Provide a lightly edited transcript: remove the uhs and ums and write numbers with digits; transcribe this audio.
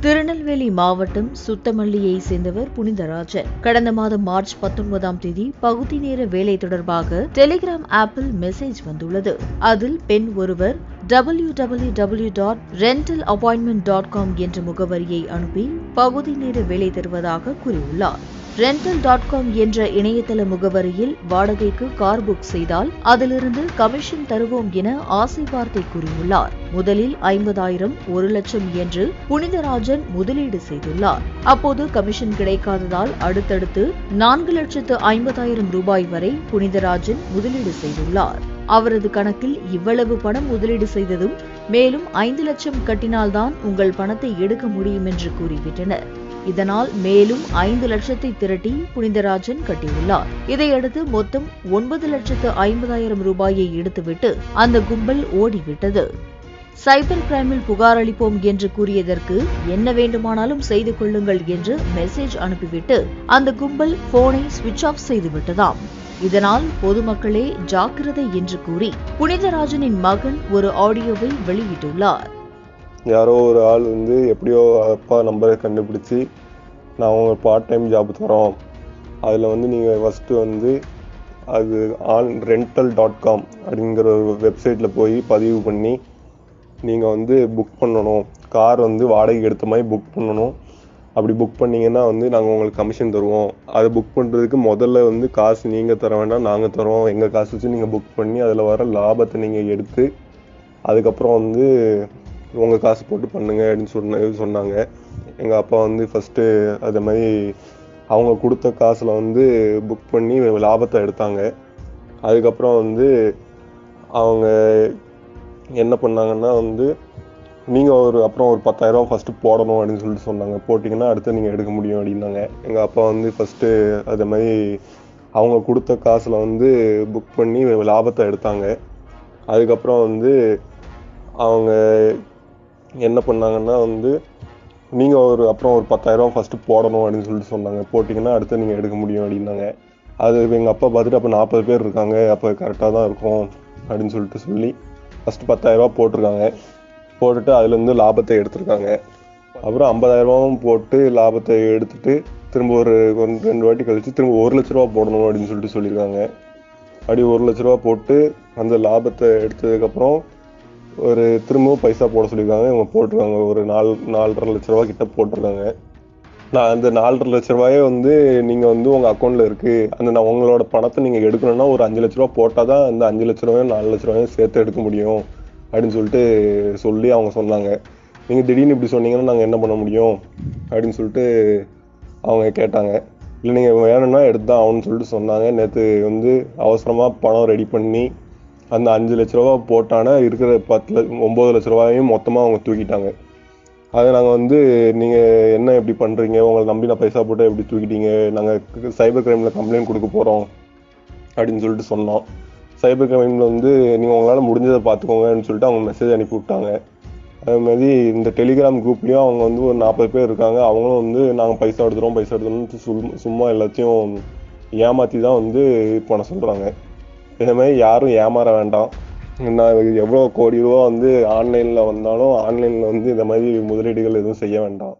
திருநெல்வேலி மாவட்டம் சுத்தமல்லியை சேர்ந்தவர் புனிதராஜன். கடந்த மாதம் மார்ச் 19ஆம் தேதி பகுதி நேர வேலை தொடர்பாக டெலிகிராம் ஆப்பில் மெசேஜ் வந்துள்ளது. அதில் பெண் ஒருவர் www.rentalappointment.com என்ற முகவரியை அனுப்பி பகுதி நேர வேலை தருவதாக கூறியுள்ளார். rental.com என்ற இணையதள முகவரியில் வாடகைக்கு கார் புக் செய்தால் அதிலிருந்து கமிஷன் தருவோம் என ஆசை வார்த்தை கூறியுள்ளார். முதலில் 50,000, 1,00,000 என்று புனிதராஜன் முதலீடு செய்துள்ளார். அப்போது கமிஷன் கிடைக்காததால் அடுத்தடுத்து 4,50,000 ரூபாய் வரை புனிதராஜன் முதலீடு செய்துள்ளார். அவரது கணக்கில் இவ்வளவு பணம் முதலீடு செய்ததும் மேலும் 5 லட்சம் கட்டினால்தான் உங்கள் பணத்தை எடுக்க முடியும் என்று கூறிவிட்டனர். இதனால் மேலும் 5 லட்சத்தை திரட்டி புனிதராஜன் கட்டியுள்ளார். இதையடுத்து மொத்தம் 9,50,000 ரூபாயை எடுத்துவிட்டு அந்த கும்பல் ஓடிவிட்டது. சைபர் கிரைமில் புகார் அளிப்போம் என்று கூறியதற்கு என்ன வேண்டுமானாலும் செய்து கொள்ளுங்கள் என்று மெசேஜ் அனுப்பிவிட்டு அந்த கும்பல் போனை சுவிட்ச் ஆஃப் செய்துவிட்டதாம். இதனால் பொதுமக்களே ஜாக்கிரதை என்று கூறி புனிதராஜனின் மகன் ஒரு ஆடியோவை வெளியிட்டுள்ளார். யாரோ ஒரு ஆள் எப்படியோ அப்பா நம்பரை கண்டுபிடிச்சி நான் அவங்க பார்ட் டைம் ஜாப் தரோம், அதில் நீங்கள் ஃபஸ்ட்டு அது rental.com அப்படிங்கிற ஒரு வெப்சைட்டில் போய் பதிவு பண்ணி நீங்கள் புக் பண்ணணும். கார் வாடகைக்கு எடுத்த மாதிரி புக் பண்ணணும். அப்படி புக் பண்ணிங்கன்னா நாங்கள் உங்களுக்கு கமிஷன் தருவோம். அதை புக் பண்ணுறதுக்கு முதல்ல காசு நீங்கள் தர வேண்டாம், நாங்கள் தரோம். எங்கள் காசு வச்சு நீங்கள் புக் பண்ணி அதில் வர லாபத்தை நீங்கள் எடுத்து அதுக்கப்புறம் உங்கள் காசு போட்டு பண்ணுங்க அப்படின்னு சொன்னாங்க. எங்கள் அப்பா ஃபஸ்ட்டு அது மாதிரி அவங்க கொடுத்த காசில் புக் பண்ணி லாபத்தை எடுத்தாங்க. அதுக்கப்புறம் அவங்க என்ன பண்ணாங்கன்னா நீங்கள் அப்புறம் ஒரு 10,000 ஃபஸ்ட்டு போடணும் அப்படின்னு சொல்லிட்டு சொன்னாங்க. போட்டிங்கன்னா அடுத்து நீங்கள் எடுக்க முடியும் அப்படின்னாங்க. எங்கள் அப்பா ஃபஸ்ட்டு அது மாதிரி அவங்க கொடுத்த காசில் புக் பண்ணி லாபத்தை எடுத்தாங்க. அதுக்கப்புறம் அவங்க என்ன பண்ணாங்கன்னா நீங்கள் அப்புறம் ஒரு 10,000 ஃபஸ்ட்டு போடணும் அப்படின்னு சொல்லிட்டு சொன்னாங்க. போட்டிங்கன்னா அடுத்து நீங்கள் எடுக்க முடியும் அப்படின்னாங்க. அது எங்கள் அப்பா பார்த்துட்டு அப்போ 40 பேர் இருக்காங்க, அப்போ கரெக்டாக தான் இருக்கும் அப்படின்னு சொல்லி ஃபஸ்ட்டு 10,000 போட்டிருக்காங்க. போட்டுட்டு அதுலேருந்து லாபத்தை எடுத்திருக்காங்க. அப்புறம் 50,000 போட்டு லாபத்தை எடுத்துட்டு திரும்ப ஒரு 2 வாட்டி கழித்து திரும்ப 1,00,000 ரூபா போடணும் அப்படின்னு சொல்லியிருக்காங்க. அப்படி 1,00,000 ரூபா போட்டு அந்த லாபத்தை எடுத்ததுக்கப்புறம் ஒரு திரும்பவும் பைசா போட சொல்லியிருக்காங்க. இவங்க போட்டிருக்காங்க. ஒரு 4.5 லட்ச ரூபா கிட்ட போட்டிருக்காங்க. நான் அந்த 4.5 லட்ச ரூபாயே நீங்கள் உங்கள் அக்கௌண்ட்டில் இருக்குது. உங்களோட பணத்தை நீங்கள் எடுக்கணும்னா ஒரு 5 லட்ச ரூபா போட்டால் தான் அந்த 5 லட்ச ரூபாயும் 4 லட்ச ரூபாயும் சேர்த்து எடுக்க முடியும் அப்படின்னு சொல்லி அவங்க சொன்னாங்க. நீங்கள் திடீர்னு இப்படி சொன்னீங்கன்னா நாங்கள் என்ன பண்ண முடியும் அப்படின்னு அவங்க கேட்டாங்க. இல்லை நீங்கள் வேணும்னா எடுத்து தான் ஆகணும்னு சொன்னாங்க. நேற்று அவசரமாக பணம் ரெடி பண்ணி அந்த 5 லட்ச ரூபா போட்டான இருக்கிற 9 லட்ச ரூபாயும் மொத்தமாக அவங்க தூக்கிட்டாங்க. அதை நாங்கள் நீங்கள் என்ன எப்படி பண்ணுறீங்க, உங்களை நம்பி நான் பைசா போட்டு எப்படி தூக்கிட்டீங்க, நாங்கள் சைபர் கிரைமில் கம்ப்ளைண்ட் கொடுக்க போகிறோம் அப்படின்னு சொன்னோம். சைபர் கிரைமில் நீங்கள் உங்களால் முடிஞ்சதை பார்த்துக்கோங்கன்னு அவங்க மெசேஜ் அனுப்பி விட்டாங்க. அதுமாதிரி இந்த டெலிகிராம் குரூப்லேயும் அவங்க ஒரு 40 பேர் இருக்காங்க. அவங்களும் நாங்கள் பைசா எடுத்துகிறோம் சும்மா எல்லாத்தையும் ஏமாற்றி தான் பண்ண சொல்கிறாங்க. இந்த மாதிரி யாரும் ஏமாற வேண்டாம். நான் எவ்வளோ கோடி ரூபா ஆன்லைனில் வந்தாலும் ஆன்லைனில் இந்த மாதிரி முதலீடுகள் எதுவும் செய்ய வேண்டாம்.